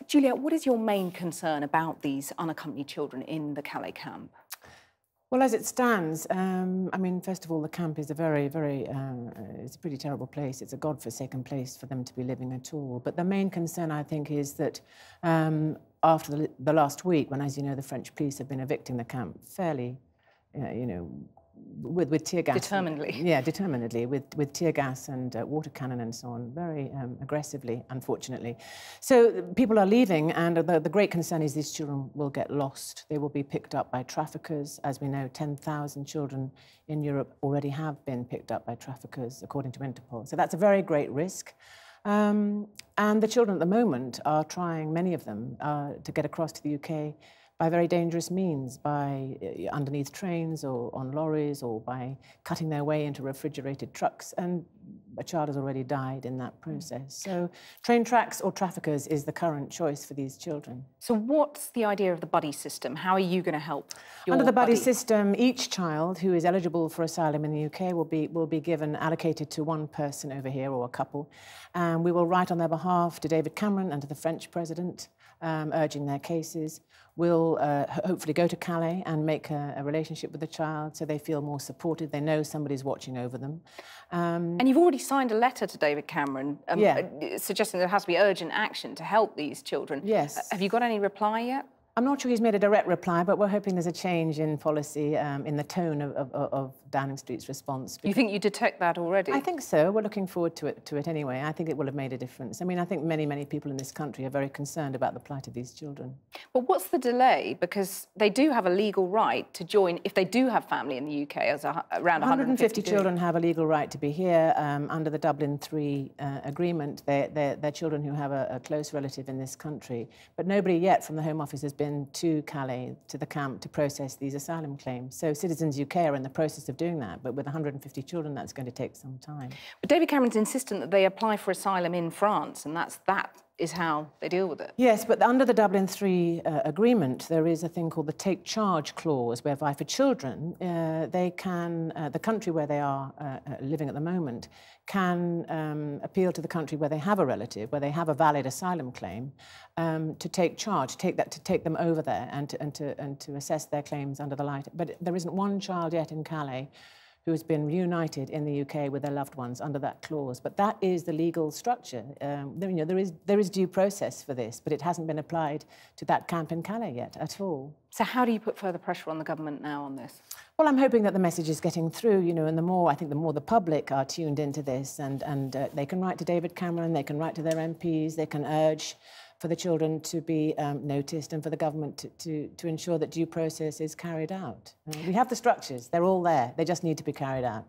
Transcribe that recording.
Juliet, what is your main concern about these unaccompanied children in the Calais camp? Well, as it stands, I mean, first of all, the camp is a it's a pretty terrible place. It's a godforsaken place for them to be living at all. But the main concern, I think, is that after the last week, when, as you know, the French police have been evicting the camp fairly, with tear gas. Determinedly. Yeah, determinedly, with tear gas and water cannon and so on, very aggressively, unfortunately. So people are leaving, and the great concern is these children will get lost. They will be picked up by traffickers. As we know, 10,000 children in Europe already have been picked up by traffickers, according to Interpol. So that's a very great risk. And the children at the moment are trying, many of them, to get across to the UK by very dangerous means, by underneath trains or on lorries, or by cutting their way into refrigerated trucks. And a child has already died in that process. So train tracks or traffickers is the current choice for these children. So what's the idea of the buddy system? How are you going to help your Under the buddy system, each child who is eligible for asylum in the UK will be allocated to one person over here, or a couple. And we will write on their behalf to David Cameron and to the French president, urging their cases. We'll hopefully go to Calais and make a relationship with the child so they feel more supported. They know somebody's watching over them. And you've already signed a letter to David Cameron suggesting there has to be urgent action to help these children. Yes. Have you got any reply yet? I'm not sure he's made a direct reply, but we're hoping there's a change in policy in the tone of Downing Street's response. You think you detect that already? I think so. We're looking forward to it anyway. I think it will have made a difference. I mean, I think many people in this country are very concerned about the plight of these children. But what's the delay? Because they do have a legal right to join, if they do have family in the UK, as around 150 children have a legal right to be here under the Dublin 3 agreement. They're children who have a close relative in this country. But nobody yet from the Home Office has been to Calais, to the camp, to process these asylum claims. So Citizens UK are in the process of doing that, but with 150 children, that's going to take some time. But David Cameron's insistent that they apply for asylum in France, and that is how they deal with it. Yes, but under the Dublin 3 agreement, there is a thing called the take charge clause, whereby for children, they can, the country where they are living at the moment, can appeal to the country where they have a relative, where they have a valid asylum claim, to take charge, to take them over there and to assess their claims under the light. But there isn't one child yet in Calais who has been reunited in the UK with their loved ones under that clause. But that is the legal structure. There is due process for this, but it hasn't been applied to that camp in Calais yet at all. So how do you put further pressure on the government now on this? Well, I'm hoping that the message is getting through, and the more the public are tuned into this, and they can write to David Cameron, they can write to their MPs, they can urge for the children to be noticed and for the government to ensure that due process is carried out. We have the structures, they're all there, they just need to be carried out.